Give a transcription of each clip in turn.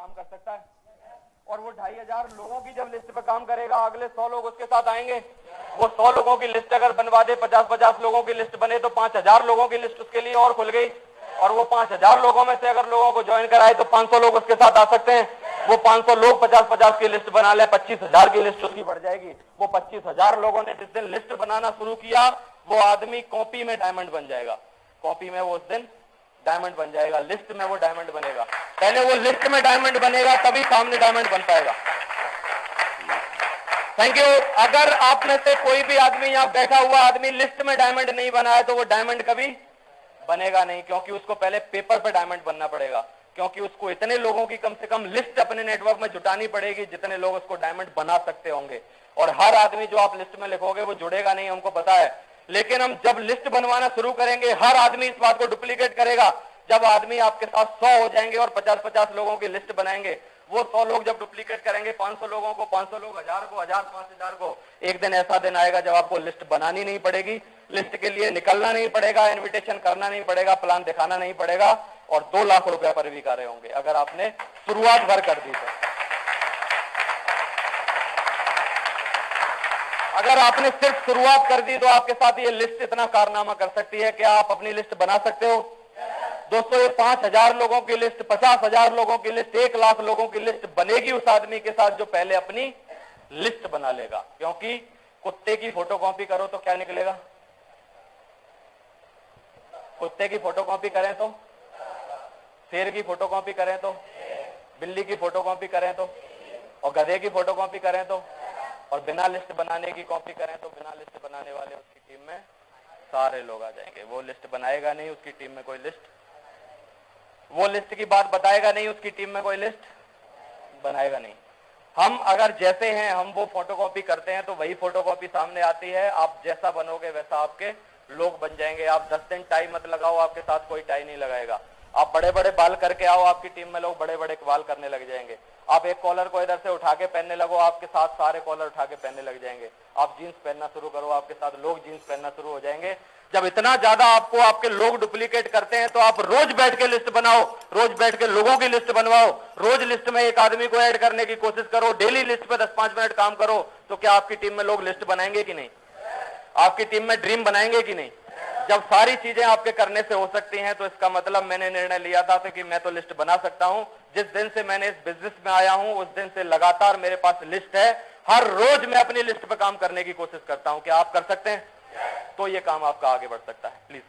काम कर सकता है? और वो 2500 लोगों की जब लिस्ट पे काम करेगा, अगले 100 लोग उसके साथ आएंगे। वो 100 लोगों की लिस्ट अगर बनवा दे, 50-50 लोगों की लिस्ट बने, तो 5000 लोगों की लिस्ट उसके लिए और खुल गई। और वो 5000 लोगों में से अगर लोगों को ज्वाइन कराए तो 500 लोग उसके साथ आ सकते हैं। वो 500 लोग 50-50 की लिस्ट बना ले, 25,000 की लिस्ट उसकी बढ़ जाएगी। वो 25,000 लोगों ने जिस दिन लिस्ट बनाना शुरू किया, वो आदमी कॉपी में डायमंड बन जाएगा। कॉपी में वो उस दिन डायमंड बन जाएगा, लिस्ट में वो डायमंड बनेगा। पहले वो लिस्ट में डायमंड बनेगा, तभी सामने डायमंड बन पाएगा। Thank you. अगर आप में से कोई भी आदमी, यहां बैठा हुआ आदमी लिस्ट में डायमंड नहीं बना है, तो वो डायमंड कभी बनेगा नहीं, क्योंकि उसको पहले पेपर पे डायमंड बनना पड़ेगा। क्योंकि उसको इतने लोगों की कम से कम लिस्ट अपने नेटवर्क में जुटानी पड़ेगी जितने लोग उसको डायमंड बना सकते होंगे। और हर आदमी जो आप लिस्ट में लिखोगे वो जुड़ेगा नहीं, हमको पता है। लेकिन हम जब लिस्ट बनवाना शुरू करेंगे, हर आदमी इस बात को डुप्लीकेट करेगा। जब आदमी आपके साथ 100 हो जाएंगे और 50-50 लोगों की लिस्ट बनाएंगे, वो 100 लोग जब डुप्लीकेट करेंगे 500 लोगों को, 500 लोग 1000 को, 1000 5000 को, एक दिन ऐसा दिन आएगा जब आपको लिस्ट बनानी नहीं पड़ेगी, लिस्ट के लिए निकलना नहीं पड़ेगा, इन्विटेशन करना नहीं पड़ेगा, प्लान दिखाना नहीं पड़ेगा, और 2 लाख रुपए पर भी कार्य होंगे अगर आपने शुरुआत भर कर दी तो। अगर आपने सिर्फ शुरुआत कर दी तो आपके साथ ये लिस्ट इतना कारनामा कर सकती है। क्या आप अपनी लिस्ट बना सकते हो? दोस्तों, ये 5000 लोगों की लिस्ट, 50,000 लोगों की लिस्ट, 1 लाख लोगों की लिस्ट बनेगी उस आदमी के साथ जो पहले अपनी लिस्ट बना लेगा। क्योंकि कुत्ते की फोटोकॉपी करो तो क्या निकलेगा? कुत्ते की फोटोकॉपी करें तो, शेर की फोटोकॉपी करें तो, बिल्ली की फोटोकॉपी करें तो, और गधे की फोटोकॉपी करें तो, और बिना लिस्ट बनाने की कॉपी करें तो, बिना लिस्ट बनाने वाले उसकी टीम में सारे लोग आ जाएंगे। वो लिस्ट बनाएगा नहीं, उसकी टीम में कोई लिस्ट, वो लिस्ट की बात बताएगा नहीं, उसकी टीम में कोई लिस्ट बनाएगा नहीं। हम अगर जैसे हैं, हम वो फोटोकॉपी करते हैं तो वही फोटोकॉपी सामने आती है। आप जैसा बनोगे वैसा आपके लोग बन जाएंगे। आप 10 दिन टाई मत लगाओ, आपके साथ कोई टाई नहीं लगाएगा। आप बड़े बड़े बाल करके आओ, आपकी टीम में लोग बड़े बड़े बाल करने लग जाएंगे। आप एक कॉलर को इधर से उठा के पहनने लगो, आपके साथ सारे कॉलर उठा के पहनने लग जाएंगे। आप जीन्स पहनना शुरू करो, आपके साथ लोग जीन्स पहनना शुरू हो जाएंगे। जब इतना ज्यादा आपको आपके लोग डुप्लीकेट करते हैं तो आप रोज बैठ के लिस्ट बनाओ, रोज बैठ के लोगों की लिस्ट बनवाओ, रोज लिस्ट में एक आदमी को ऐड करने की कोशिश करो, डेली लिस्ट पे 10-5 मिनट काम करो। तो क्या आपकी टीम में लोग लिस्ट बनाएंगे कि नहीं? आपकी टीम में ड्रीम बनाएंगे कि नहीं? जब सारी चीजें आपके करने से हो सकती हैं तो इसका मतलब मैंने निर्णय लिया था कि मैं तो लिस्ट बना सकता हूं। जिस दिन से मैंने इस बिजनेस में आया हूं उस दिन से लगातार मेरे पास लिस्ट है। हर रोज मैं अपनी लिस्ट पे काम करने की कोशिश करता हूं। क्या आप कर सकते हैं? तो ये काम आपका आगे बढ़ सकता है। प्लीज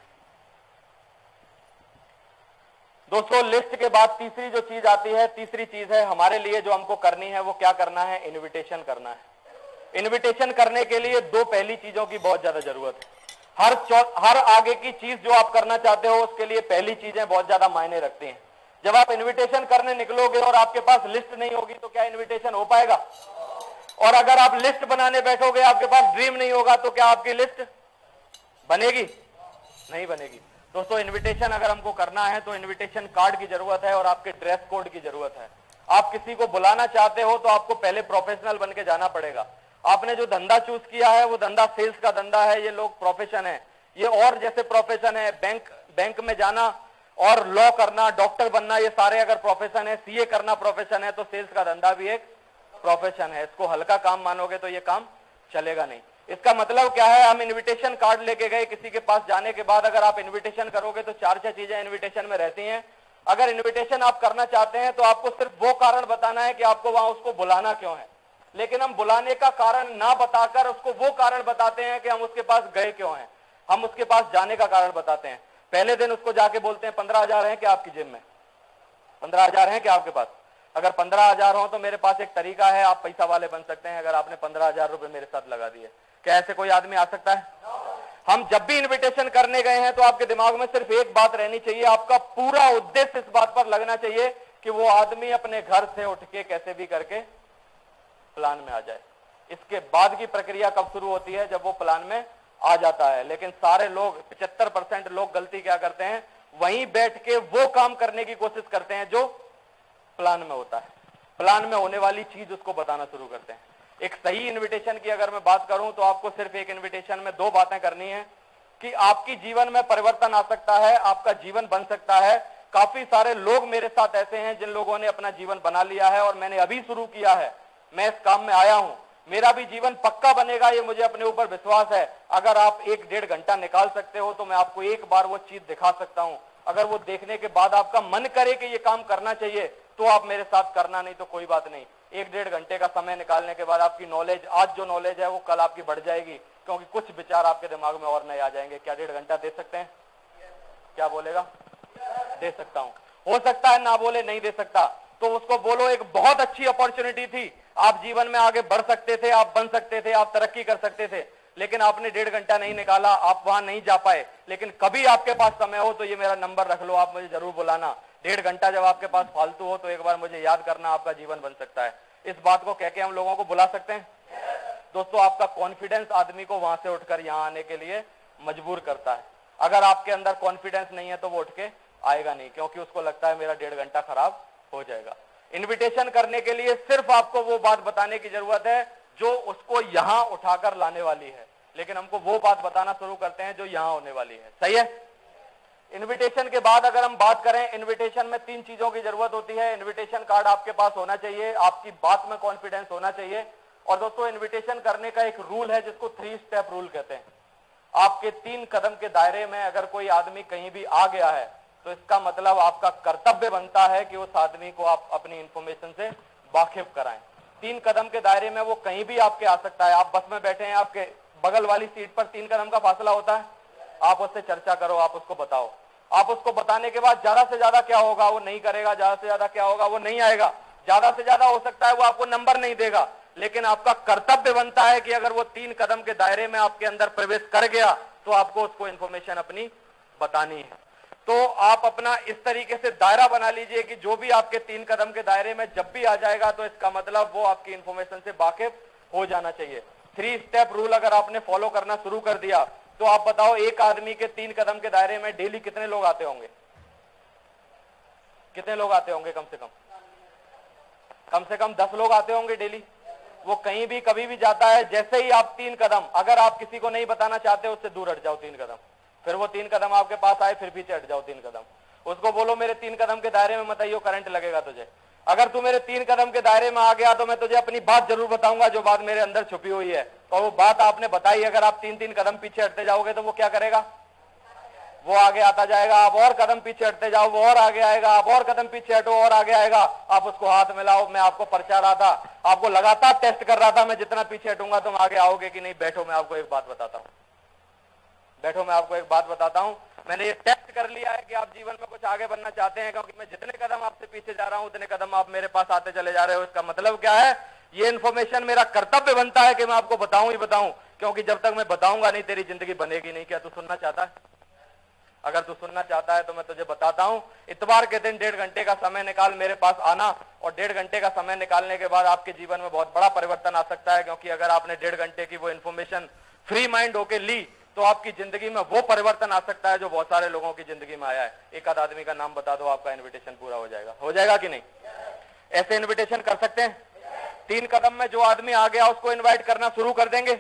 दोस्तों, लिस्ट के बाद तीसरी जो चीज आती है, तीसरी चीज है हमारे लिए जो हमको करनी है, वो क्या करना है? इनविटेशन करना है। इनविटेशन करने के लिए 2 पहली चीजों की बहुत ज्यादा जरूरत है। हर आगे की चीज जो आप करना चाहते हो उसके लिए पहली चीजें बहुत ज्यादा मायने रखती हैं। जब आप इनविटेशन करने निकलोगे और आपके पास लिस्ट नहीं होगी तो क्या इनविटेशन हो पाएगा? और अगर आप लिस्ट बनाने बैठोगे, आपके पास ड्रीम नहीं होगा, तो क्या आपकी लिस्ट बनेगी? नहीं बनेगी। दोस्तों, इनविटेशन अगर हमको करना है तो इनविटेशन कार्ड की जरूरत है और आपके ड्रेस कोड की जरूरत है। आप किसी को बुलाना चाहते हो तो आपको पहले प्रोफेशनल बन के जाना पड़ेगा। आपने जो धंधा चूज किया है वो धंधा सेल्स का धंधा है, ये लोग प्रोफेशन है। ये और जैसे प्रोफेशन है, बैंक में जाना और लॉ करना, डॉक्टर बनना, ये सारे अगर प्रोफेशन है, सीए करना प्रोफेशन है, तो सेल्स का धंधा भी एक प्रोफेशन है। इसको हल्का काम मानोगे तो ये काम चलेगा नहीं। इसका मतलब क्या है? हम इनविटेशन कार्ड लेके गए, किसी के पास जाने के बाद अगर आप इनविटेशन करोगे तो 4-6 चीजें इनविटेशन में रहती हैं। अगर इनविटेशन आप करना चाहते हैं तो आपको सिर्फ वो कारण बताना है कि आपको वहां उसको बुलाना क्यों है। लेकिन हम बुलाने का कारण ना बताकर उसको वो कारण बताते हैं कि हम उसके पास गए क्यों हैं। हम उसके पास जाने का कारण बताते हैं। पहले दिन उसको जाके बोलते हैं 15,000 है क्या आपकी जेब में? 15,000 है क्या आपके पास? अगर 15,000 हो तो मेरे पास एक तरीका है, आप पैसा वाले बन सकते हैं अगर आपने 15,000 रुपए मेरे साथ लगा दिए। क्या ऐसे कोई आदमी आ सकता है? हम जब भी इनविटेशन करने गए हैं तो आपके दिमाग में सिर्फ एक बात रहनी चाहिए, आपका पूरा उद्देश्य इस बात पर लगना चाहिए कि वो आदमी अपने घर से उठ के कैसे भी करके प्लान में आ जाए। इसके बाद की प्रक्रिया कब शुरू होती है? जब वो प्लान में आ जाता है। लेकिन सारे लोग, 75% लोग गलती क्या करते हैं? वहीं बैठ के वो काम करने की कोशिश करते हैं जो प्लान में होता है। प्लान में होने वाली चीज उसको बताना शुरू करते हैं। एक सही इनविटेशन की अगर मैं बात करूं तो आपको सिर्फ एक इनविटेशन में 2 बातें करनी है कि आपकी जीवन में परिवर्तन आ सकता है, आपका जीवन बन सकता है काफी सारे लोग मेरे साथ ऐसे हैं जिन लोगों ने अपना जीवन बना लिया है और मैंने अभी शुरू किया है, मैं इस काम में आया हूं, मेरा भी जीवन पक्का बनेगा, ये मुझे अपने ऊपर विश्वास है। अगर आप 1-1.5 घंटा निकाल सकते हो तो मैं आपको एक बार वो चीज दिखा सकता हूं। अगर वो देखने के बाद आपका मन करे कि ये काम करना चाहिए तो आप मेरे साथ करना, नहीं तो कोई बात नहीं। 1-1.5 घंटे का समय निकालने के बाद आपकी नॉलेज, आज जो नॉलेज है वो कल आपकी बढ़ जाएगी, क्योंकि कुछ विचार आपके दिमाग में और नए आ जाएंगे। क्या 1.5 घंटा दे सकते हैं? क्या बोलेगा? दे सकता हूं। हो सकता है ना बोले, नहीं दे सकता, तो उसको बोलो एक बहुत अच्छी अपॉर्चुनिटी थी, आप जीवन में आगे बढ़ सकते थे, आप बन सकते थे, आप तरक्की कर सकते थे, लेकिन आपने 1.5 घंटा नहीं निकाला, आप वहां नहीं जा पाए। लेकिन कभी आपके पास समय हो तो ये मेरा नंबर रख लो, आप मुझे जरूर बुलाना। 1.5 घंटा जब आपके पास फालतू हो तो एक बार मुझे याद करना, आपका जीवन बन सकता है। इस बात को कह के हम लोगों को बुला सकते हैं। दोस्तों, आपका कॉन्फिडेंस आदमी को वहां से उठकर यहां आने के लिए मजबूर करता है। अगर आपके अंदर कॉन्फिडेंस नहीं है तो वो उठ के आएगा नहीं, क्योंकि उसको लगता है मेरा 1.5 घंटा खराब हो जाएगा। इनविटेशन करने के लिए सिर्फ आपको वो बात बताने की जरूरत है जो उसको यहां उठाकर लाने वाली है, लेकिन हमको वो बात बताना शुरू करते हैं जो यहां होने वाली है। सही है? इनविटेशन के बाद अगर हम बात करें, इनविटेशन में 3 चीजों की जरूरत होती है। इनविटेशन कार्ड आपके पास होना चाहिए, आपकी बात में कॉन्फिडेंस होना चाहिए, और दोस्तों इनविटेशन करने का एक रूल है जिसको 3 स्टेप रूल कहते हैं। आपके 3 कदम के दायरे में अगर कोई आदमी कहीं भी आ गया है तो इसका मतलब आपका कर्तव्य बनता है कि उस आदमी को आप अपनी इंफॉर्मेशन से वाकिफ कराएं। 3 कदम के दायरे में वो कहीं भी आपके आ सकता है। आप बस में बैठे हैं, आपके बगल वाली सीट पर 3 कदम का फासला होता है, आप उससे चर्चा करो, आप उसको बताओ। आप उसको बताने के बाद ज्यादा से ज्यादा क्या होगा, वो नहीं करेगा, ज्यादा से ज्यादा क्या होगा, वो नहीं आएगा, ज्यादा से ज्यादा हो सकता है वो आपको नंबर नहीं देगा, लेकिन आपका कर्तव्य बनता है कि अगर वो 3 कदम के दायरे में आपके अंदर प्रवेश कर गया तो आपको उसको इंफॉर्मेशन अपनी बतानी है। तो आप अपना इस तरीके से दायरा बना लीजिए कि जो भी आपके 3 कदम के दायरे में जब भी आ जाएगा तो इसका मतलब वो आपकी इंफॉर्मेशन से वाकिफ हो जाना चाहिए। 3 स्टेप रूल अगर आपने फॉलो करना शुरू कर दिया तो आप बताओ, एक आदमी के 3 कदम के दायरे में डेली कितने लोग आते होंगे? कितने लोग आते होंगे? कम से कम 10 लोग आते होंगे डेली। वो कहीं भी कभी भी जाता है, जैसे ही आप 3 कदम, अगर आप किसी को नहीं बताना चाहते उससे दूर हट जाओ 3 कदम, फिर वो 3 कदम आपके पास आए फिर पीछे हट जाओ 3 कदम, उसको बोलो मेरे 3 कदम के दायरे में मत आइयो, करंट लगेगा तुझे। अगर तू मेरे 3 कदम के दायरे में आ गया तो मैं तुझे अपनी बात जरूर बताऊंगा जो बात मेरे अंदर छुपी हुई है। और वो बात आपने बताई, अगर आप 3-3 कदम पीछे हटते जाओगे तो वो क्या करेगा? वो आगे आता जाएगा। आप और कदम पीछे हटते जाओ, वो और आगे आएगा। आप और कदम पीछे हटो, और आगे आएगा। आप उसको हाथ मिलाओ। मैं आपको परचा रहा था, आपको लगातार टेस्ट कर रहा था, मैं जितना पीछे हटूंगा तुम आगे आओगे कि नहीं। बैठो, मैं आपको एक बात बताता हूं, बैठो, मैं आपको एक बात बताता हूं। मैंने ये टेस्ट कर लिया है कि आप जीवन में कुछ आगे बढ़ना चाहते हैं, क्योंकि मैं जितने कदम आपसे पीछे जा रहा हूं उतने कदम आप मेरे पास आते चले जा रहे हो। इसका मतलब क्या है? ये इन्फॉर्मेशन मेरा कर्तव्य बनता है कि मैं आपको बताऊं ही बताऊं, क्योंकि जब तक मैं बताऊंगा नहीं तेरी जिंदगी बनेगी नहीं। क्या तू सुनना चाहता है? अगर तू सुनना चाहता है तो मैं तुझे बताता हूं। इतवार के दिन 1.5 घंटे का समय निकाल मेरे पास आना, और 1.5 घंटे का समय निकालने के बाद आपके जीवन में बहुत बड़ा परिवर्तन आ सकता है, क्योंकि अगर आपने 1.5 घंटे की वो इन्फॉर्मेशन फ्री माइंड होके ली तो आपकी जिंदगी में वो परिवर्तन आ सकता है जो बहुत सारे लोगों की जिंदगी में आया है। एक आध आदमी का नाम बता दो, आपका इन्विटेशन पूरा हो जाएगा। हो जाएगा कि नहीं? ऐसे इन्विटेशन कर सकते हैं। 3 कदम में जो आदमी आ गया उसको इन्वाइट करना शुरू कर देंगे।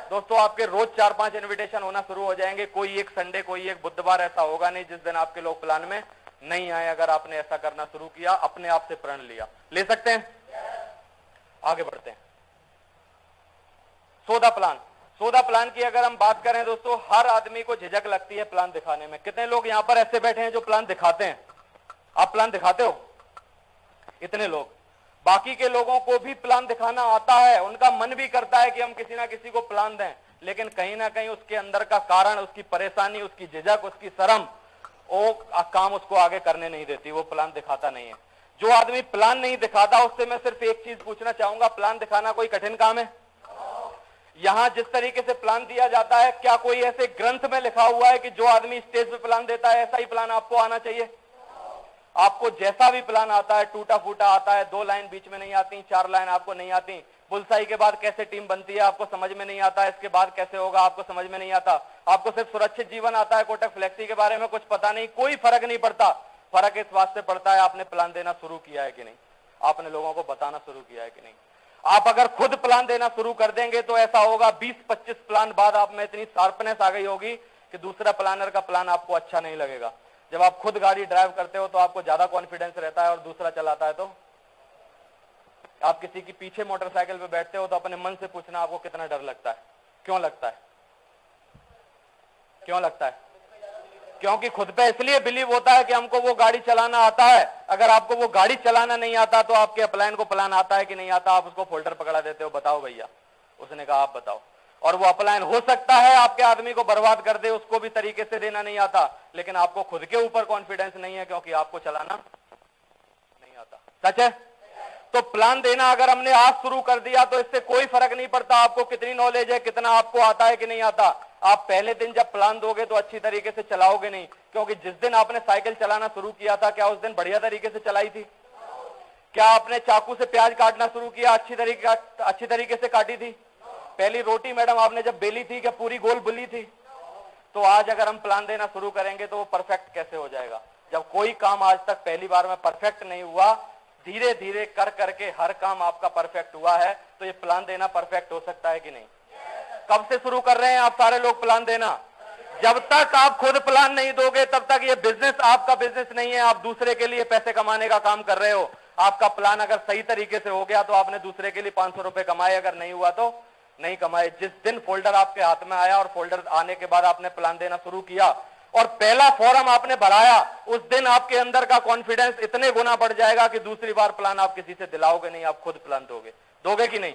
दोस्तों, आपके रोज 4-5 इन्विटेशन होना शुरू हो जाएंगे। कोई एक संडे, कोई एक बुधवार ऐसा होगा नहीं जिस दिन आपके लोग प्लान में नहीं आए। अगर आपने ऐसा करना शुरू किया, अपने आप से प्रण लिया, ले सकते हैं। आगे बढ़ते हैं। सोदा प्लान की अगर हम बात करें दोस्तों, हर आदमी को झिझक लगती है प्लान दिखाने में। कितने लोग यहां पर ऐसे बैठे हैं जो प्लान दिखाते हैं? आप प्लान दिखाते हो? इतने लोग। बाकी के लोगों को भी प्लान दिखाना आता है, उनका मन भी करता है कि हम किसी ना किसी को प्लान दें, लेकिन कहीं ना कहीं उसके अंदर का कारण, उसकी परेशानी, उसकी झिझक, उसकी शर्म, वो काम उसको आगे करने नहीं देती, वो प्लान दिखाता नहीं है। जो आदमी प्लान नहीं दिखाता उससे मैं सिर्फ एक चीज पूछना चाहूंगा, प्लान दिखाना कोई कठिन काम है? यहां जिस तरीके से प्लान दिया जाता है, क्या कोई ऐसे ग्रंथ में लिखा हुआ है कि जो आदमी स्टेज पे प्लान देता है ऐसा ही प्लान आपको आना चाहिए? आपको जैसा भी प्लान आता है, टूटा फूटा आता है, 2 लाइन बीच में नहीं आती, 4 लाइन आपको नहीं आती, बुलसाई के बाद कैसे टीम बनती है आपको समझ में नहीं आता, इसके बाद कैसे होगा आपको समझ में नहीं आता, आपको सिर्फ सुरक्षित जीवन आता है, कोटक फ्लेक्सी के बारे में कुछ पता नहीं, कोई फर्क नहीं पड़ता। फर्क इस बात से पड़ता है आपने प्लान देना शुरू किया है कि नहीं, आपने लोगों को बताना शुरू किया है कि नहीं। आप अगर खुद प्लान देना शुरू कर देंगे तो ऐसा होगा 20-25 प्लान बाद आप में इतनी शार्पनेस आ गई होगी कि दूसरा प्लानर का प्लान आपको अच्छा नहीं लगेगा। जब आप खुद गाड़ी ड्राइव करते हो तो आपको ज्यादा कॉन्फिडेंस रहता है, और दूसरा चलाता है तो आप किसी की पीछे मोटरसाइकिल पे बैठते हो तो अपने मन से पूछना आपको कितना डर लगता है। क्यों लगता है? क्यों लगता है? क्योंकि खुद पे इसलिए बिलीव होता है कि हमको वो गाड़ी चलाना आता है। अगर आपको वो गाड़ी चलाना नहीं आता तो आपके अपलाइन को प्लान आता है कि नहीं आता? आप उसको फोल्डर पकड़ा देते हो, बताओ भैया। उसने कहा आप बताओ। और वो अपलाइन हो सकता है आपके आदमी को बर्बाद कर दे, उसको भी तरीके से देना नहीं आता, लेकिन आपको खुद के ऊपर कॉन्फिडेंस नहीं है क्योंकि आपको चलाना नहीं आता। सच है? तो प्लान देना अगर हमने आज शुरू कर दिया तो इससे कोई फर्क नहीं पड़ता आपको कितनी नॉलेज है, कितना आपको आता है कि नहीं आता। आप पहले दिन जब प्लान दोगे तो अच्छी तरीके से चलाओगे नहीं, क्योंकि जिस दिन आपने साइकिल चलाना शुरू किया था, क्या उस दिन बढ़िया तरीके से चलाई थी? क्या आपने चाकू से प्याज काटना शुरू किया अच्छी तरीके से काटी थी? पहली रोटी मैडम आपने जब बेली थी क्या पूरी गोल बुली थी? तो आज अगर हम प्लान देना शुरू करेंगे तो वो परफेक्ट कैसे हो जाएगा? जब कोई काम आज तक पहली बार में परफेक्ट नहीं हुआ, धीरे धीरे कर करके हर काम आपका परफेक्ट हुआ है, तो ये प्लान देना परफेक्ट हो सकता है कि नहीं? कब से शुरू कर रहे हैं आप सारे लोग प्लान देना? जब तक आप खुद प्लान नहीं दोगे तब तक ये बिजनेस आपका बिजनेस नहीं है। आप दूसरे के लिए पैसे कमाने का काम कर रहे हो। आपका प्लान अगर सही तरीके से हो गया तो आपने दूसरे के लिए 500 रुपए कमाए, अगर नहीं हुआ तो नहीं कमाए। जिस दिन फोल्डर आपके हाथ में आया और फोल्डर आने के बाद आपने प्लान देना शुरू किया और पहला फॉर्म आपने भराया, उस दिन आपके अंदर का कॉन्फिडेंस इतने गुना बढ़ जाएगा कि दूसरी बार प्लान आप किसी से दिलाओगे नहीं, आप खुद प्लान दोगे कि नहीं?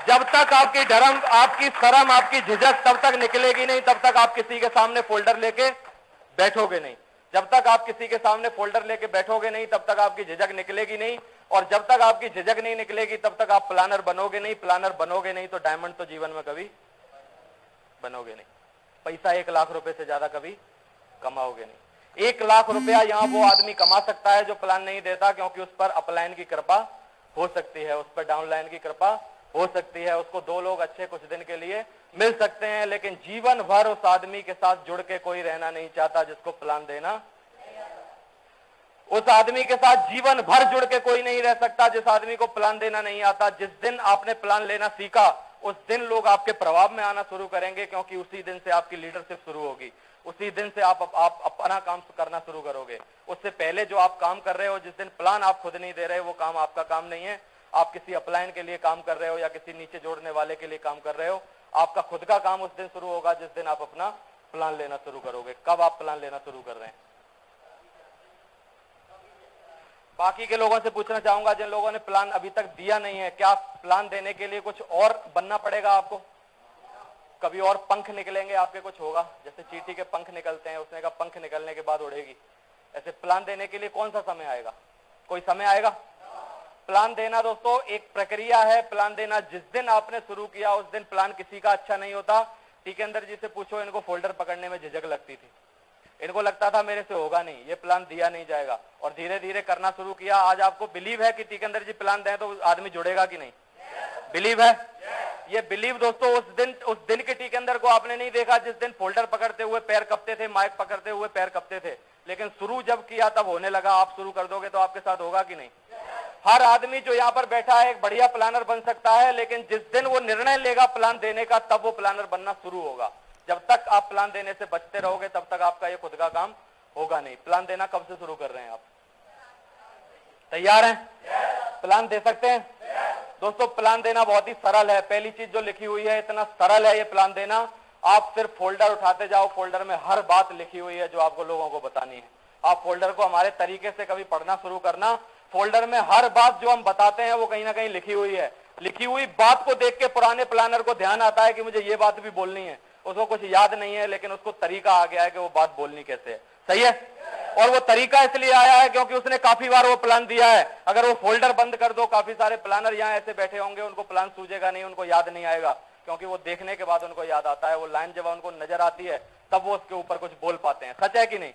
जब तक आपकी धर्म, आपकी शर्म, आपकी झिझक तब तक निकलेगी नहीं, तब तक आप किसी के सामने फोल्डर लेके बैठोगे नहीं। जब तक आप किसी के सामने फोल्डर लेके बैठोगे नहीं तब तक आपकी झिझक निकलेगी नहीं, और जब तक आपकी झिझक नहीं निकलेगी तब तक आप प्लानर बनोगे नहीं। प्लानर बनोगे नहीं तो डायमंड तो जीवन में कभी बनोगे नहीं। पैसा 1 लाख रुपए से ज्यादा कभी कमाओगे नहीं। 1 लाख रुपया यहां वो आदमी कमा सकता है जो प्लान नहीं देता, क्योंकि उस पर अपलाइन की कृपा हो सकती है, उस पर डाउनलाइन की कृपा हो सकती है, उसको 2 लोग अच्छे कुछ दिन के लिए मिल सकते हैं, लेकिन जीवन भर उस आदमी के साथ जुड़ के कोई रहना नहीं चाहता जिसको प्लान देना। उस आदमी के साथ जीवन भर जुड़ के कोई नहीं रह सकता जिस आदमी को प्लान देना नहीं आता। जिस दिन आपने प्लान लेना सीखा उस दिन लोग आपके प्रभाव में आना शुरू करेंगे, क्योंकि उसी दिन से आपकी लीडरशिप शुरू होगी, उसी दिन से आप अपना काम करना शुरू करोगे। उससे पहले जो आप काम कर रहे हो, जिस दिन प्लान आप खुद नहीं दे रहे, वो काम आपका काम नहीं है। आप किसी अपलाइन के लिए काम कर रहे हो या किसी नीचे जोड़ने वाले के लिए काम कर रहे हो। आपका खुद का काम उस दिन शुरू होगा जिस दिन आप अपना प्लान लेना शुरू करोगे। कब आप प्लान लेना शुरू कर रहे हैं? बाकी के लोगों से पूछना चाहूंगा जिन लोगों ने प्लान अभी तक दिया नहीं है, क्या प्लान देने के लिए कुछ और बनना पड़ेगा आपको? कभी और पंख निकलेंगे आपके, कुछ होगा? जैसे चींटी के पंख निकलते हैं, उसने कहा पंख निकलने के बाद उड़ेगी। ऐसे प्लान देने के लिए कौन सा समय आएगा? कोई समय आएगा? प्लान देना दोस्तों एक प्रक्रिया है। प्लान देना जिस दिन आपने शुरू किया उस दिन प्लान किसी का अच्छा नहीं होता। टीकेंद्र जी से पूछो, इनको फोल्डर पकड़ने में झिझक लगती थी, इनको लगता था मेरे से होगा नहीं, ये प्लान दिया नहीं जाएगा, और धीरे धीरे करना शुरू किया। आज आपको बिलीव है कि टीकेंद्र जी प्लान दें तो आदमी जुड़ेगा कि नहीं? बिलीव है? ये बिलीव दोस्तों उस दिन के टीकेंद्र को आपने नहीं देखा जिस दिन फोल्डर पकड़ते हुए पैर कपते थे, माइक पकड़ते हुए पैर कपते थे, लेकिन शुरू जब किया तब होने लगा। आप शुरू कर दोगे तो आपके साथ होगा कि नहीं? हर आदमी जो यहाँ पर बैठा है एक बढ़िया प्लानर बन सकता है, लेकिन जिस दिन वो निर्णय लेगा प्लान देने का तब वो प्लानर बनना शुरू होगा। जब तक आप प्लान देने से बचते रहोगे तब तक आपका ये खुद का काम होगा नहीं। प्लान देना कब से शुरू कर रहे हैं आप? तैयार हैं? प्लान दे सकते हैं? दोस्तों प्लान देना बहुत ही सरल है। पहली चीज जो लिखी हुई है, इतना सरल है ये प्लान देना। आप सिर्फ फोल्डर उठाते जाओ, फोल्डर में हर बात लिखी हुई है जो आपको लोगों को बतानी है। आप फोल्डर को हमारे तरीके से कभी पढ़ना शुरू करना, फोल्डर में हर बात जो हम बताते हैं वो कहीं ना कहीं लिखी हुई है। लिखी हुई बात को देख के पुराने प्लानर को ध्यान आता है कि मुझे ये बात भी बोलनी है। उसको कुछ याद नहीं है, लेकिन उसको तरीका आ गया है कि वो बात बोलनी कैसे है। सही है? और वो तरीका इसलिए आया है क्योंकि उसने काफी बार वो प्लान दिया है। अगर वो फोल्डर बंद कर दो, काफी सारे प्लानर यहाँ ऐसे बैठे होंगे, उनको प्लान सूझेगा नहीं, उनको याद नहीं आएगा, क्योंकि वो देखने के बाद उनको याद आता है। वो लाइन जब उनको नजर आती है तब वो उसके ऊपर कुछ बोल पाते हैं। सच है कि नहीं?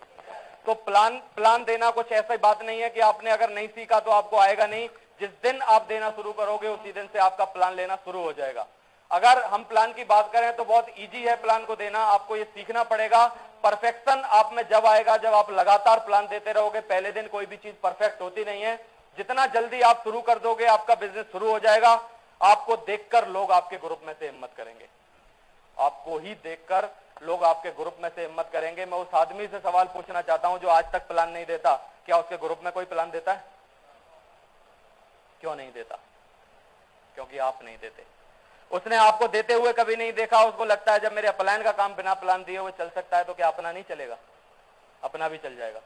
तो प्लान देना कुछ ऐसी बात नहीं है कि आपने अगर नहीं सीखा तो आपको आएगा नहीं। जिस दिन आप देना शुरू करोगे उसी दिन से आपका प्लान लेना शुरू हो जाएगा। अगर हम प्लान की बात करें तो बहुत इजी है प्लान को देना। आपको ये सीखना पड़ेगा। परफेक्शन आप में जब आएगा जब आप लगातार प्लान देते रहोगे। पहले दिन कोई भी चीज परफेक्ट होती नहीं है। जितना जल्दी आप शुरू कर दोगे आपका बिजनेस शुरू हो जाएगा। आपको देखकर लोग आपके ग्रुप में से हिम्मत करेंगे, आपको ही देखकर लोग आपके ग्रुप में से हिम्मत करेंगे। मैं उस आदमी से सवाल पूछना चाहता हूं जो आज तक प्लान नहीं देता, क्या उसके ग्रुप में कोई प्लान देता है? क्यों नहीं देता? क्योंकि आप नहीं देते। उसने आपको देते हुए कभी नहीं देखा। उसको लगता है जब मेरे अपलाइन का काम बिना प्लान दिए हुए चल सकता है तो क्या अपना नहीं चलेगा? अपना भी चल जाएगा।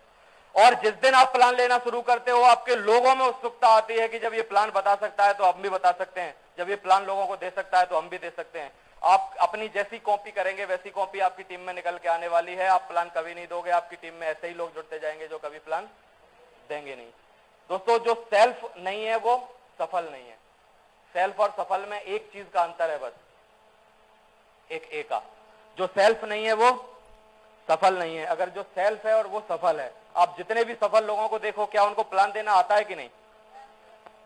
और जिस दिन आप प्लान लेना शुरू करते हो, आपके लोगों में उत्सुकता आती है कि जब ये प्लान बता सकता है तो हम भी बता सकते हैं, जब ये प्लान लोगों को दे सकता है तो हम भी दे सकते हैं। आप अपनी जैसी कॉपी करेंगे वैसी कॉपी आपकी टीम में निकल के आने वाली है। आप प्लान कभी नहीं दोगे, आपकी टीम में ऐसे ही लोग जुड़ते जाएंगे जो कभी प्लान देंगे नहीं। दोस्तों, जो सेल्फ नहीं है वो सफल नहीं है। सेल्फ और सफल में एक चीज का अंतर है, बस एक ए का। जो सेल्फ नहीं है वो सफल नहीं है। अगर जो सेल्फ है और वो सफल है, आप जितने भी सफल लोगों को देखो, क्या उनको प्लान देना आता है कि नहीं?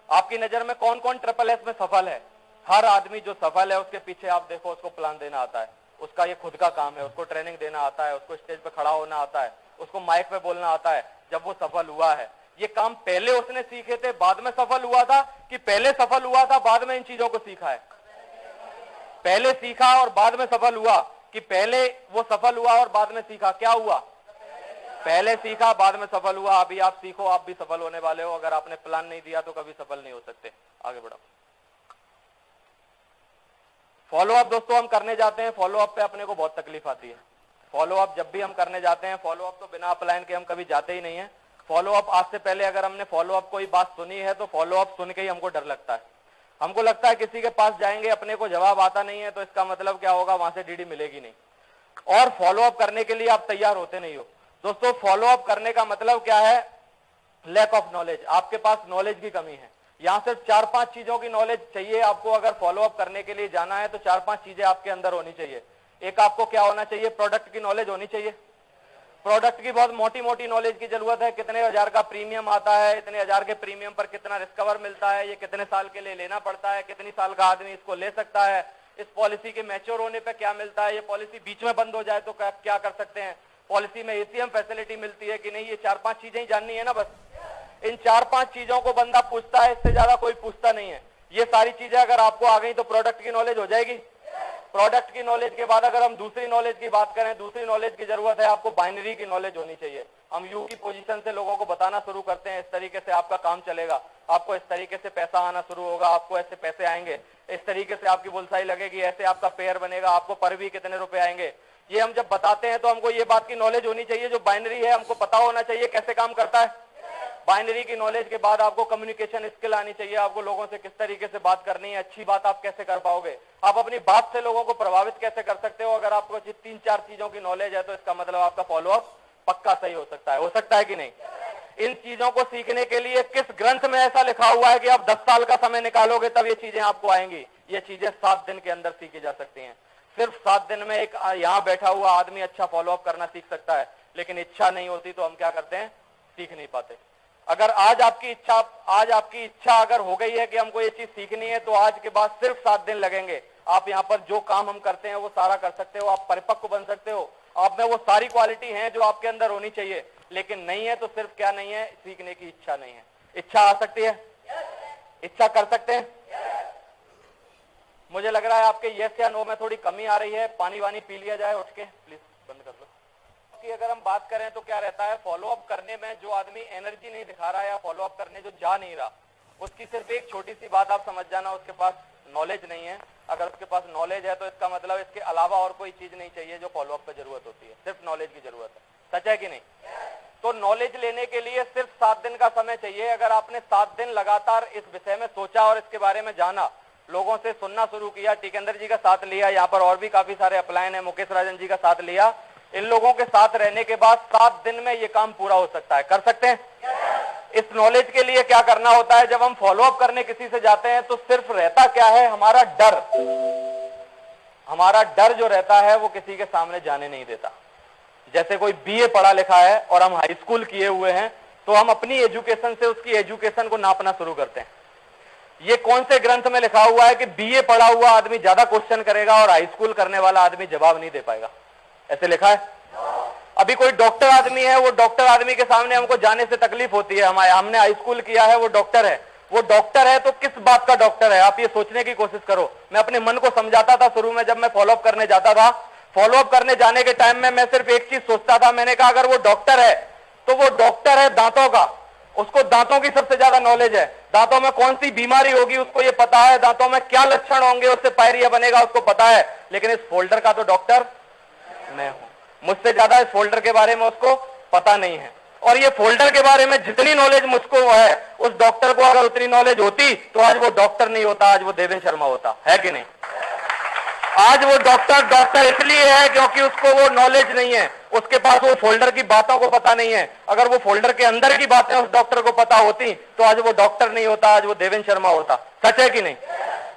आपकी नजर में कौन कौन ट्रिपल एस में सफल है? हर आदमी जो सफल है उसके पीछे आप देखो उसको प्लान देना आता है। उसका ये खुद का काम है, उसको ट्रेनिंग देना आता है, उसको स्टेज पे खड़ा होना आता है, उसको माइक पे बोलना आता है। जब वो सफल हुआ है, ये काम पहले उसने सीखे थे बाद में सफल हुआ था कि पहले सफल हुआ था बाद में इन चीजों को सीखा है? पहले सीखा और बाद में सफल हुआ कि पहले वो सफल हुआ और बाद में सीखा? क्या हुआ? पहले सीखा बाद में सफल हुआ। अभी आप सीखो, आप भी सफल होने वाले हो। अगर आपने प्लान नहीं दिया तो कभी सफल नहीं हो सकते। आगे बढ़ो। फॉलो अप दोस्तों हम करने जाते हैं, फॉलो अप पे अपने को बहुत तकलीफ आती है। फॉलो अप जब भी हम करने जाते हैं, फॉलो अप तो बिना अप्लाइन के हम कभी जाते ही नहीं है। फॉलो अप आज से पहले अगर हमने फॉलो अप कोई बात सुनी है तो फॉलो अप सुन के ही हमको डर लगता है। हमको लगता है किसी के पास जाएंगे, अपने को जवाब आता नहीं है तो इसका मतलब क्या होगा, वहां से डीडी मिलेगी नहीं। और फॉलो अप करने के लिए आप तैयार होते नहीं हो। दोस्तों, फॉलो अप करने का मतलब क्या है? Lack of knowledge. आपके पास नॉलेज की कमी है। यहां सिर्फ 4-5 चीजों की नॉलेज चाहिए आपको। अगर फॉलो अप करने के लिए जाना है तो 4-5 चीजें आपके अंदर होनी चाहिए। एक, आपको क्या होना चाहिए? प्रोडक्ट की नॉलेज होनी चाहिए। प्रोडक्ट की बहुत मोटी मोटी नॉलेज की जरूरत है। कितने हजार का प्रीमियम आता है, इतने हजार के प्रीमियम पर कितना रिस्कवर मिलता है, ये कितने साल के लिए लेना पड़ता है, कितनी साल का आदमी इसको ले सकता है, इस पॉलिसी के मैच्योर होने पर क्या मिलता है, ये पॉलिसी बीच में बंद हो जाए तो क्या कर सकते हैं, पॉलिसी में एसीएम फैसिलिटी मिलती है कि नहीं। ये 4-5 चीजें ही जाननी है ना बस। इन 4-5 चीजों को बंदा पूछता है, इससे ज्यादा कोई पूछता नहीं है। ये सारी चीजें अगर आपको आ गई तो प्रोडक्ट की नॉलेज हो जाएगी। प्रोडक्ट की नॉलेज के बाद अगर हम दूसरी नॉलेज की बात करें, दूसरी नॉलेज की जरूरत है आपको बाइनरी की नॉलेज होनी चाहिए। हम यू की पोजीशन से लोगों को बताना शुरू करते हैं, इस तरीके से आपका काम चलेगा, आपको इस तरीके से पैसा आना शुरू होगा, आपको ऐसे पैसे आएंगे, इस तरीके से आपकी बुलसाई लगेगी, ऐसे आपका पेयर बनेगा, आपको पर भी कितने रुपए आएंगे। ये हम जब बताते हैं तो हमको ये बात की नॉलेज होनी चाहिए। जो बाइनरी है हमको पता होना चाहिए कैसे काम करता है। बाइनरी की नॉलेज के बाद आपको कम्युनिकेशन स्किल आनी चाहिए। आपको लोगों से किस तरीके से बात करनी है, अच्छी बात आप कैसे कर पाओगे, आप अपनी बात से लोगों को प्रभावित कैसे कर सकते हो। अगर आपको 3-4 चीजों की नॉलेज है तो इसका मतलब आपका फॉलो अप पक्का सही हो सकता है कि नहीं। इन चीजों को सीखने के लिए किस ग्रंथ में ऐसा लिखा हुआ है कि आप 10 साल का समय निकालोगे तब ये चीजें आपको आएंगी? ये चीजें 7 दिन के अंदर सीखी जा सकती हैं। सिर्फ 7 दिन में एक यहाँ बैठा हुआ आदमी अच्छा फॉलो अप करना सीख सकता है, लेकिन इच्छा नहीं होती तो हम क्या करते हैं? सीख नहीं पाते। अगर आज आपकी इच्छा अगर हो गई है कि हमको ये चीज सीखनी है तो आज के बाद सिर्फ 7 दिन लगेंगे। आप यहाँ पर जो काम हम करते हैं वो सारा कर सकते हो, आप परिपक्व बन सकते हो, आप में वो सारी क्वालिटी है जो आपके अंदर होनी चाहिए। लेकिन नहीं है तो सिर्फ क्या नहीं है? सीखने की इच्छा नहीं है। इच्छा आ सकती है? इच्छा कर सकते हैं? मुझे लग रहा है आपके यस या नो में थोड़ी कमी आ रही है। पानी वानी पी लिया जाए उठ के, प्लीज बंद कर लो। कि अगर हम बात करें तो क्या रहता है, फॉलो अप करने में जो आदमी एनर्जी नहीं दिखा रहा है या फॉलो अप करने जो जा नहीं रहा, उसकी सिर्फ एक छोटी सी बात आप समझ जाना, उसके पास नॉलेज नहीं है। अगर उसके पास नॉलेज है तो इसका मतलब इसके अलावा और कोई चीज नहीं चाहिए जो फॉलो अप पे जरूरत होती है, सिर्फ नॉलेज की जरूरत है। सच है कि नहीं? तो नॉलेज लेने के लिए सिर्फ 7 दिन का समय चाहिए। अगर आपने 7 दिन लगातार इस विषय में सोचा और इसके बारे में जाना, लोगों से सुनना शुरू किया, टिकेंद्र जी का साथ लिया, यहाँ पर और भी काफी सारे अपलाइन है, मुकेश राजन जी का साथ लिया, इन लोगों के साथ रहने के बाद 7 दिन में ये काम पूरा हो सकता है। कर सकते हैं? इस नॉलेज के लिए क्या करना होता है? जब हम फॉलो अप करने किसी से जाते हैं तो सिर्फ रहता क्या है? हमारा डर। हमारा डर जो रहता है वो किसी के सामने जाने नहीं देता। जैसे कोई बीए पढ़ा लिखा है और हम हाई स्कूल किए हुए हैं तो हम अपनी एजुकेशन से उसकी एजुकेशन को नापना शुरू करते हैं। ये कौन से ग्रंथ में लिखा हुआ है कि बीए पढ़ा हुआ आदमी ज्यादा क्वेश्चन करेगा और हाई स्कूल करने वाला आदमी जवाब नहीं दे पाएगा? ऐसे लिखा है? अभी कोई डॉक्टर आदमी है, वो डॉक्टर आदमी के सामने हमको जाने से तकलीफ होती है। हमने हाई स्कूल किया है, वो डॉक्टर है। वो डॉक्टर है तो किस बात का डॉक्टर है? आप ये सोचने की कोशिश करो। मैं अपने मन को समझाता था शुरू में, जब मैं फॉलोअप करने जाता था फॉलोअप करने जाने के टाइम में मैं सिर्फ एक चीज सोचता था, मैंने कहा अगर वो डॉक्टर है तो वो डॉक्टर है दांतों का, उसको दांतों की सबसे ज्यादा नॉलेज है, दांतों में कौन सी बीमारी होगी उसको ये पता है, दांतों में क्या लक्षण होंगे उससे पायरिया बनेगा उसको पता है, लेकिन इस फोल्डर का तो डॉक्टर मैं हूं, मुझसे ज्यादा इस फोल्डर के बारे में उसको पता नहीं है। और ये फोल्डर के बारे में जितनी नॉलेज मुझको है, उस डॉक्टर को अगर उतनी नॉलेज होती तो आज वो डॉक्टर नहीं होता, आज वो देवेंद्र शर्मा होता, है कि नहीं? आज वो डॉक्टर इसलिए है क्योंकि उसको वो नॉलेज नहीं है, उसके पास वो फोल्डर की बातों को पता नहीं है। अगर वो फोल्डर के अंदर की बातें उस डॉक्टर को पता होती तो आज वो डॉक्टर नहीं होता, आज वो देवेंद्र शर्मा होता। सच है कि नहीं?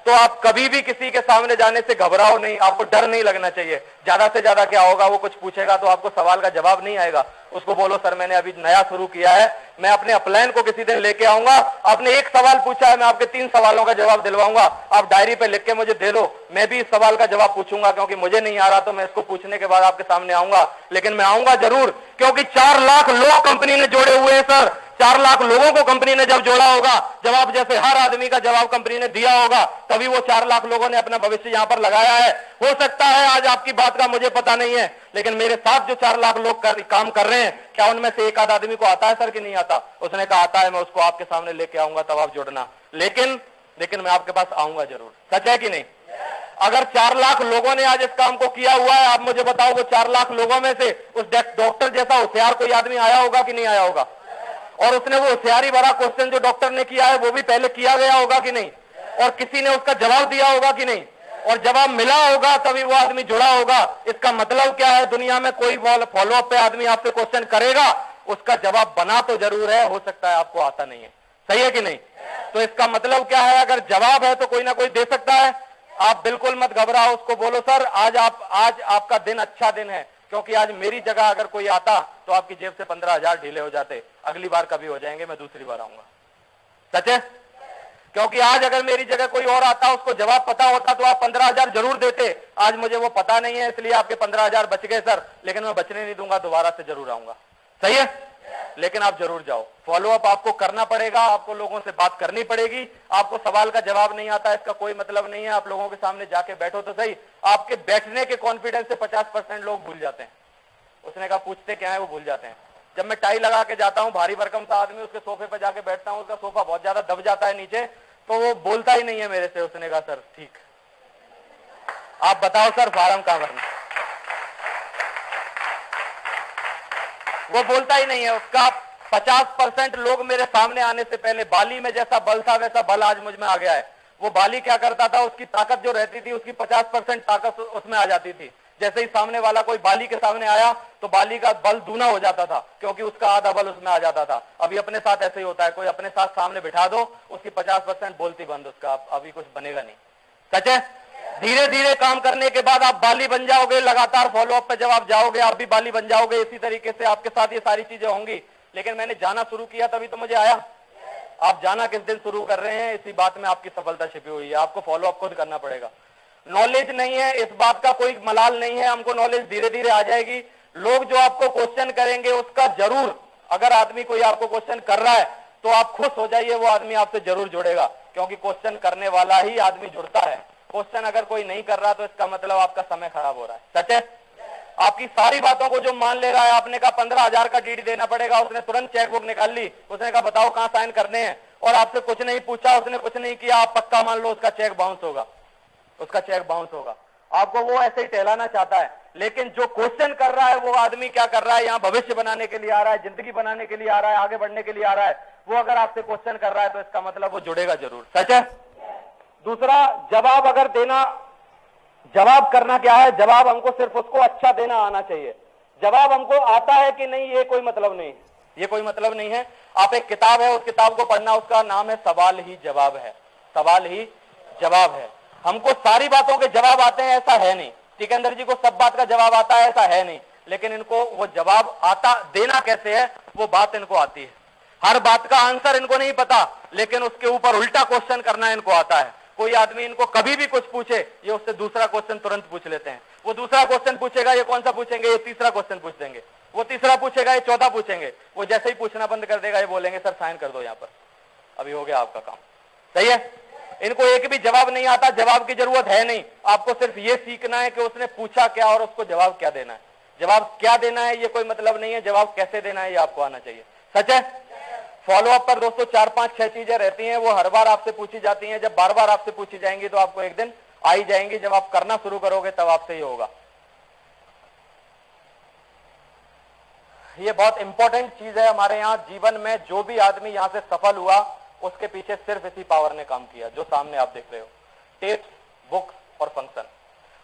तो आप कभी भी किसी के सामने जाने से घबराओ नहीं, आपको डर नहीं लगना चाहिए। ज्यादा से ज्यादा क्या होगा, वो कुछ पूछेगा तो आपको सवाल का जवाब नहीं आएगा, उसको बोलो सर मैंने अभी नया शुरू किया है, मैं अपने अपलाइन को किसी दिन लेके आऊंगा, आपने एक सवाल पूछा है मैं आपके 3 सवालों का जवाब दिलवाऊंगा, आप डायरी पे लिख के मुझे दे दो, मैं भी इस सवाल का जवाब पूछूंगा, क्योंकि मुझे नहीं आ रहा तो मैं इसको पूछने के बाद आपके सामने आऊंगा, लेकिन मैं आऊंगा जरूर, क्योंकि 4 लाख लोग कंपनी ने जोड़े हुए हैं सर। 4 लाख लोगों को कंपनी ने जब जोड़ा होगा, जवाब जैसे हर आदमी का जवाब कंपनी ने दिया होगा, तभी वो 4 लाख लोगों ने अपना भविष्य यहां पर लगाया है। हो सकता है आज आपकी बात का मुझे पता नहीं है, लेकिन मेरे साथ जो 4 लाख लोग काम कर रहे हैं, क्या उनमें से एक आध आदमी को आता है सर कि नहीं आता? उसने कहा आता है, मैं उसको आपके सामने लेके आऊंगा तब आप जुड़ना, लेकिन मैं आपके पास आऊंगा जरूर। सच है कि नहीं? अगर 4 लाख लोगों ने आज इस काम को किया हुआ है, आप मुझे बताओ वो 4 लाख लोगों में से उस डॉक्टर जैसा होशियार कोई आदमी आया होगा कि नहीं आया होगा? और उसने वो होशियारी भरा क्वेश्चन जो डॉक्टर ने किया है वो भी पहले किया गया होगा कि नहीं? और किसी ने उसका जवाब दिया होगा कि नहीं? और जवाब मिला होगा तभी वो आदमी जुड़ा होगा। इसका मतलब क्या है, दुनिया में कोई फॉलोअप पे आदमी आपसे क्वेश्चन करेगा, उसका जवाब बना तो जरूर है, हो सकता है आपको आता नहीं है। सही है कि नहीं? तो इसका मतलब क्या है, अगर जवाब है तो कोई ना कोई दे सकता है। आप बिल्कुल मत घबराओ, उसको बोलो सर आज आपका दिन अच्छा दिन है, क्योंकि आज मेरी जगह अगर कोई आता तो आपकी जेब से 15,000 ढीले हो जाते, अगली बार कभी हो जाएंगे, मैं दूसरी बार आऊंगा। सच है? क्योंकि आज अगर मेरी जगह कोई और आता, उसको जवाब पता होता तो आप 15,000 जरूर देते। आज मुझे वो पता नहीं है, इसलिए आपके 15,000 बच गए सर, लेकिन मैं बचने नहीं दूंगा, दोबारा से जरूर आऊंगा। सही है? लेकिन आप जरूर जाओ, फॉलोअप आपको करना पड़ेगा, आपको लोगों से बात करनी पड़ेगी। आपको सवाल का जवाब नहीं आता इसका कोई मतलब नहीं है, आप लोगों के सामने जाके बैठो तो सही। आपके बैठने के कॉन्फिडेंस से 50% लोग भूल जाते हैं। उसने कहा पूछते क्या है, वो भूल जाते हैं। जब मैं टाई लगा के जाता हूं, भारी भरकम सा आदमी, उसके सोफे पर जाके बैठता हूं, उसका सोफा बहुत ज्यादा दब जाता है नीचे, तो वो बोलता ही नहीं है मेरे से। उसने कहा सर ठीक, आप बताओ सर फार्म कहां भरना, वो बोलता ही नहीं है। उसका 50% लोग मेरे सामने आने से पहले, बाली में जैसा बल था वैसा बल आज मुझ में आ गया है। वो बाली क्या करता था, उसकी ताकत जो रहती थी उसकी 50% ताकत उसमें आ जाती थी। जैसे ही सामने वाला कोई बाली के सामने आया तो बाली का बल दूना हो जाता था, क्योंकि उसका आधा बल उसमें आ जाता था। अभी अपने साथ ऐसे ही होता है, कोई अपने साथ सामने बिठा दो, उसकी 50% बोलती बंद, उसका अभी कुछ बनेगा नहीं। सच है? धीरे धीरे काम करने के बाद आप बाली बन जाओगे, लगातार फॉलोअप पे जब आप जाओगे आप भी बाली बन जाओगे। इसी तरीके से आपके साथ ये सारी चीजें होंगी। लेकिन मैंने जाना शुरू किया तभी तो मुझे आया। आप जाना किस दिन शुरू कर रहे हैं, इसी बात में आपकी सफलता छिपी हुई है। आपको फॉलोअप खुद करना पड़ेगा। नॉलेज नहीं है, इस बात का कोई मलाल नहीं है, हमको नॉलेज धीरे धीरे आ जाएगी। लोग जो आपको क्वेश्चन करेंगे उसका जरूर, अगर आदमी कोई आपको क्वेश्चन कर रहा है तो आप खुश हो जाइए, वो आदमी आपसे जरूर जुड़ेगा, क्योंकि क्वेश्चन करने वाला ही आदमी जुड़ता है। क्वेश्चन अगर कोई नहीं कर रहा तो इसका मतलब आपका समय खराब हो रहा है। सच है? आपकी सारी बातों को जो मान ले रहा है, आपने कहा 15,000 का डीडी देना पड़ेगा, उसने तुरंत चेकबुक निकाल ली, उसने कहा बताओ कहां साइन करने हैं, और आपसे कुछ नहीं पूछा, उसने कुछ नहीं किया, आप पक्का मान लो उसका चेक बाउंस होगा, उसका चेक बाउंस होगा। आपको वो ऐसे ही टहलाना चाहता है। लेकिन जो क्वेश्चन कर रहा है वो आदमी क्या कर रहा है, यहाँ भविष्य बनाने के लिए आ रहा है, जिंदगी बनाने के लिए आ रहा है, आगे बढ़ने के लिए आ रहा है। वो अगर आपसे क्वेश्चन कर रहा है तो इसका मतलब वो जुड़ेगा जरूर। सच है? दूसरा, जवाब अगर देना, जवाब करना क्या है, जवाब हमको सिर्फ उसको अच्छा देना आना चाहिए। जवाब हमको आता है कि नहीं ये कोई मतलब नहीं, ये कोई मतलब नहीं है। आप एक किताब है, उस किताब को पढ़ना, उसका नाम है सवाल ही जवाब है। सवाल ही जवाब है। हमको सारी बातों के जवाब आते हैं ऐसा है नहीं, टिकेंद्र जी को सब बात का जवाब आता है ऐसा है नहीं, लेकिन इनको वो जवाब आता, देना कैसे है वो बात इनको आती है। हर बात का आंसर इनको नहीं पता, लेकिन उसके ऊपर उल्टा क्वेश्चन करना इनको आता है। कोई आदमी इनको कभी भी कुछ पूछे, ये उससे दूसरा क्वेश्चन तुरंत पूछ लेते हैं। वो दूसरा क्वेश्चन पूछेगा, ये कौन सा पूछेंगे, ये तीसरा क्वेश्चन पूछ देंगे। वो तीसरा पूछेगा, ये चौथा पूछेंगे। वो जैसे ही पूछना बंद कर देगा, ये बोलेंगे सर साइन कर दो यहाँ पर, अभी हो गया आपका काम। सही है? इनको एक भी जवाब नहीं आता, जवाब की जरूरत है नहीं। आपको सिर्फ ये सीखना है कि उसने पूछा क्या और उसको जवाब क्या देना है। जवाब क्या देना है ये कोई मतलब नहीं है, जवाब कैसे देना है ये आपको आना चाहिए। सच है? फॉलो अप पर दोस्तों 4 5 6 चीजें रहती हैं, वो हर बार आपसे पूछी जाती हैं। जब बार बार आपसे पूछी जाएंगी तो आपको एक दिन आ ही जाएंगी। जब आप करना शुरू करोगे तब आपसे ही होगा। ये बहुत इंपॉर्टेंट चीज है हमारे यहाँ जीवन में। जो भी आदमी यहां से सफल हुआ उसके पीछे सिर्फ इसी पावर ने काम किया जो सामने आप देख रहे हो, टेप्स, बुक्स और फंक्शन।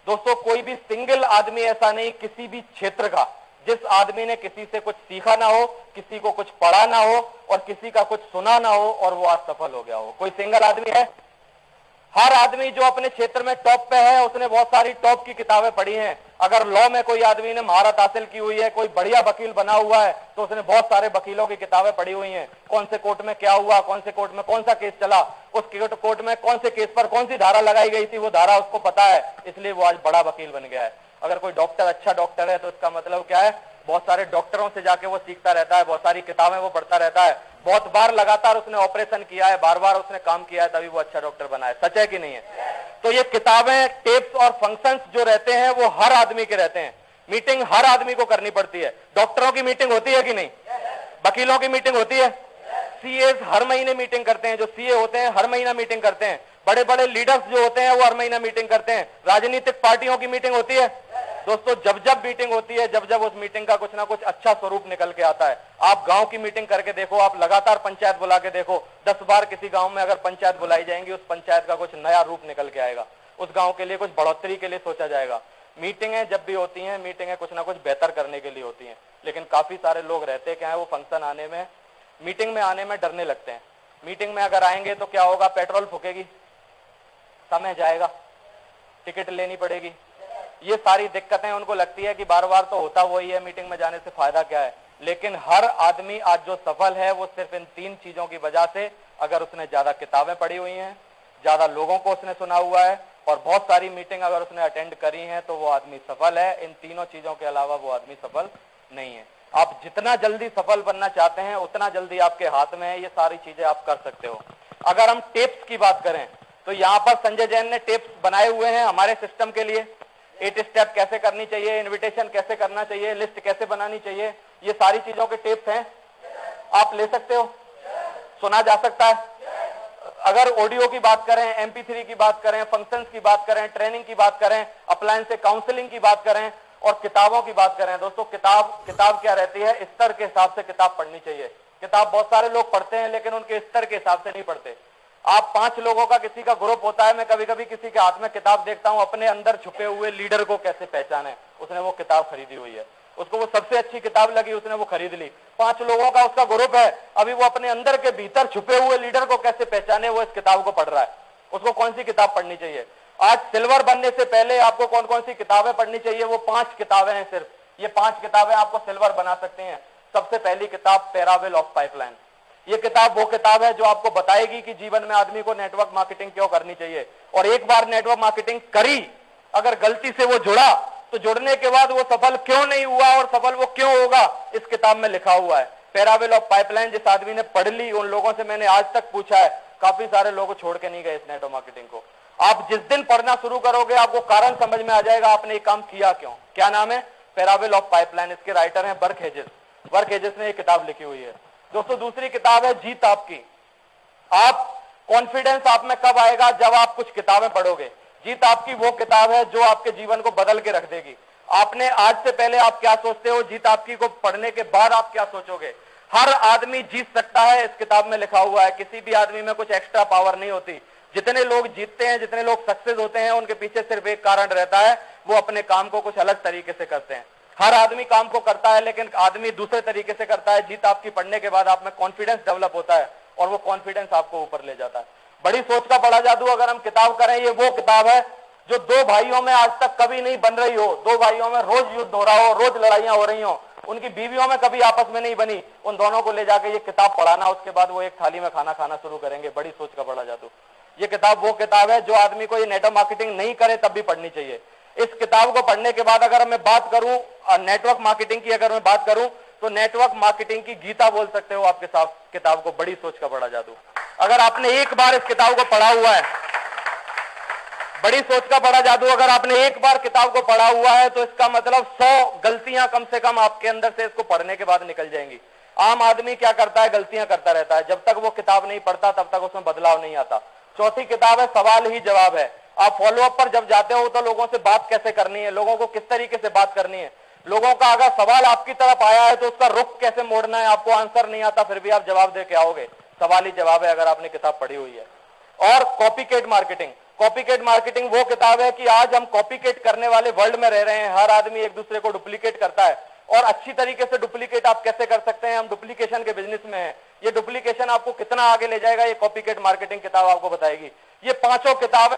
दोस्तों कोई भी सिंगल आदमी ऐसा नहीं किसी भी क्षेत्र का जिस आदमी ने किसी से कुछ सीखा ना हो, किसी को कुछ पढ़ा ना हो और किसी का कुछ सुना ना हो और वो आज सफल हो गया हो। कोई सिंगल आदमी है? हर आदमी जो अपने क्षेत्र में टॉप पे है उसने बहुत सारी टॉप की किताबें पढ़ी हैं। अगर लॉ में कोई आदमी ने महारत हासिल की हुई है, कोई बढ़िया वकील बना हुआ है, तो उसने बहुत सारे वकीलों की किताबें पढ़ी हुई हैं। कौन से कोर्ट में क्या हुआ, कौन से कोर्ट में कौन सा केस चला, उस कोर्ट में कौन से केस पर कौन सी धारा लगाई गई थी, वो धारा उसको पता है, इसलिए वो आज बड़ा वकील बन गया है। अगर कोई डॉक्टर अच्छा डॉक्टर है तो इसका मतलब क्या है, बहुत सारे डॉक्टरों से जाके वो सीखता रहता है, बहुत सारी किताबें वो पढ़ता रहता है, बहुत बार लगातार उसने ऑपरेशन किया है, बार बार उसने काम किया है, तभी वो अच्छा डॉक्टर बना है। सच है कि नहीं है? तो ये किताबें, टेप्स और फंक्शंस जो रहते हैं वो हर आदमी के रहते हैं। मीटिंग हर आदमी को करनी पड़ती है। डॉक्टरों की मीटिंग होती है कि नहीं? वकीलों की मीटिंग होती है। सीएस हर महीने मीटिंग करते हैं, जो सीए होते हैं हर महीना मीटिंग करते हैं। बड़े बड़े लीडर्स जो होते हैं वो हर महीना मीटिंग करते हैं। राजनीतिक पार्टियों की मीटिंग होती है। दोस्तों जब जब मीटिंग होती है, जब जब उस मीटिंग का कुछ ना कुछ अच्छा स्वरूप निकल के आता है। आप गांव की मीटिंग करके देखो, आप लगातार पंचायत बुला के देखो, 10 बार किसी गांव में अगर पंचायत बुलाई जाएंगी, उस पंचायत का कुछ नया रूप निकल के आएगा, उस गांव के लिए कुछ बढ़ोतरी के लिए सोचा जाएगा। मीटिंगें जब भी होती हैं, मीटिंगें कुछ ना कुछ बेहतर करने के लिए होती हैं, लेकिन काफी सारे लोग रहते क्या है, वो फंक्शन आने में, मीटिंग में आने में डरने लगते हैं। मीटिंग में अगर आएंगे तो क्या होगा, पेट्रोल फूकेगी, समय जाएगा, टिकट लेनी पड़ेगी, ये सारी दिक्कतें उनको लगती है कि बार बार तो होता वही है, मीटिंग में जाने से फायदा क्या है। लेकिन हर आदमी आज जो सफल है वो सिर्फ इन 3 चीजों की वजह से, अगर उसने ज्यादा किताबें पढ़ी हुई हैं, ज्यादा लोगों को उसने सुना हुआ है और बहुत सारी मीटिंग अगर उसने अटेंड करी है, तो वो आदमी सफल है। इन तीनों चीजों के अलावा वो आदमी सफल नहीं है। आप जितना जल्दी सफल बनना चाहते हैं उतना जल्दी आपके हाथ में है, ये सारी चीजें आप कर सकते हो। अगर हम टेप्स की बात करें तो यहाँ पर संजय जैन ने टेप्स बनाए हुए हैं हमारे सिस्टम के लिए। 8 स्टेप कैसे करनी चाहिए, इनविटेशन कैसे करना चाहिए, लिस्ट कैसे बनानी चाहिए, ये सारी चीजों के टेप्स हैं। आप ले सकते हो, सुना जा सकता है। अगर ऑडियो की बात करें, MP3 की बात करें, फंक्शंस की बात करें, ट्रेनिंग की बात करें, अप्लायंस से काउंसलिंग की बात करें और किताबों की बात करें, दोस्तों किताब क्या रहती है, स्तर के हिसाब से किताब पढ़नी चाहिए। किताब बहुत सारे लोग पढ़ते हैं लेकिन उनके स्तर के हिसाब से नहीं पढ़ते। आप 5 लोगों का किसी का ग्रुप होता है, मैं कभी कभी किसी के हाथ में किताब देखता हूं, अपने अंदर छुपे हुए लीडर को कैसे पहचाने, उसने वो किताब खरीदी हुई है, उसको वो सबसे अच्छी किताब लगी, उसने वो खरीद ली। 5 लोगों का उसका ग्रुप है, अभी वो अपने अंदर के भीतर छुपे हुए लीडर को कैसे पहचाने, वो इस किताब को पढ़ रहा है। उसको कौन सी किताब पढ़नी चाहिए? आज सिल्वर बनने से पहले आपको कौन कौन सी किताबें पढ़नी चाहिए? वो 5 किताबें हैं सिर्फ। ये 5 किताबें आपको सिल्वर बना सकते हैं। सबसे पहली किताब पैरावेल ऑफ पाइपलाइन। ये किताब वो किताब है जो आपको बताएगी कि जीवन में आदमी को नेटवर्क मार्केटिंग क्यों करनी चाहिए। और एक बार नेटवर्क मार्केटिंग करी, अगर गलती से वो जुड़ा, तो जुड़ने के बाद वो सफल क्यों नहीं हुआ और सफल वो क्यों होगा, इस किताब में लिखा हुआ है। पैरावेल ऑफ पाइपलाइन जिस आदमी ने पढ़ ली, उन लोगों से मैंने आज तक पूछा है, काफी सारे लोग छोड़ के नहीं गए इस नेटवर्क मार्केटिंग को। आप जिस दिन पढ़ना शुरू करोगे आपको कारण समझ में आ जाएगा आपने ये काम किया क्यों। क्या नाम है? पैरावेल ऑफ पाइपलाइन। इसके राइटर हैं बर्क हेजेस। बर्क हेजेस ने ये किताब लिखी हुई है। दोस्तों दूसरी किताब है जीत आपकी। आप कॉन्फिडेंस आप में कब आएगा? जब आप कुछ किताबें पढ़ोगे। जीत आपकी वो किताब है जो आपके जीवन को बदल के रख देगी। आपने आज से पहले आप क्या सोचते हो, जीत आपकी को पढ़ने के बाद आप क्या सोचोगे। हर आदमी जीत सकता है, इस किताब में लिखा हुआ है। किसी भी आदमी में कुछ एक्स्ट्रा पावर नहीं होती। जितने लोग जीतते हैं, जितने लोग सक्सेस होते हैं, उनके पीछे सिर्फ एक कारण रहता है, वो अपने काम को कुछ अलग तरीके से करते हैं। हर आदमी काम को करता है लेकिन आदमी दूसरे तरीके से करता है। जीत आपकी पढ़ने के बाद आप में कॉन्फिडेंस डेवलप होता है और वो कॉन्फिडेंस आपको ऊपर ले जाता है। बड़ी सोच का बड़ा जादू अगर हम किताब करें, ये वो किताब है जो 2 भाइयों में आज तक कभी नहीं बन रही हो। 2 भाइयों में रोज युद्ध हो रहा हो, रोज लड़ाइयां हो रही हो, उनकी बीवियों में कभी आपस में नहीं बनी, उन दोनों को ले जाके ये किताब पढ़ाना, उसके बाद वो एक थाली में खाना खाना शुरू करेंगे। बड़ी सोच का बड़ा जादू। ये किताब वो किताब है जो आदमी को ये नेटवर्क मार्केटिंग नहीं करे तब भी पढ़नी चाहिए। इस किताब को पढ़ने के बाद अगर मैं बात करूं नेटवर्क मार्केटिंग की, अगर मैं बात करूं तो नेटवर्क मार्केटिंग की गीता बोल सकते हो आपके साथ किताब को, बड़ी सोच का बड़ा जादू। अगर आपने एक बार इस किताब को पढ़ा हुआ है, बड़ी सोच का बड़ा जादू। अगर आपने एक बार किताब को पढ़ा हुआ है तो इसका मतलब 100 गलतियां कम से कम आपके अंदर से इसको पढ़ने के बाद निकल जाएंगी। आम आदमी क्या करता है, गलतियां करता रहता है। जब तक वो किताब नहीं पढ़ता तब तक उसमें बदलाव नहीं आता। चौथी किताब है सवाल ही जवाब है। आप फॉलोअप पर जब जाते हो तो लोगों से बात कैसे करनी है, लोगों को किस तरीके से बात करनी है, लोगों का अगर सवाल आपकी तरफ आया है तो उसका रुख कैसे मोड़ना है, आपको आंसर नहीं आता फिर भी आप जवाब दे के आओगे। सवाल ही जवाब है अगर आपने किताब पढ़ी हुई है। और कॉपीकेट मार्केटिंग, कॉपीकेट मार्केटिंग वो किताब है कि आज हम कॉपीकेट करने वाले वर्ल्ड में रह रहे हैं। हर आदमी एक दूसरे को डुप्लीकेट करता है और अच्छी तरीके से डुप्लीकेट आप कैसे कर सकते हैं, हम डुप्लीकेशन के बिजनेस में हैं। ये डुप्लीकेशन आपको कितना आगे ले जाएगा ये कॉपीकेट मार्केटिंग किताब आपको बताएगी। ये पांचों किताब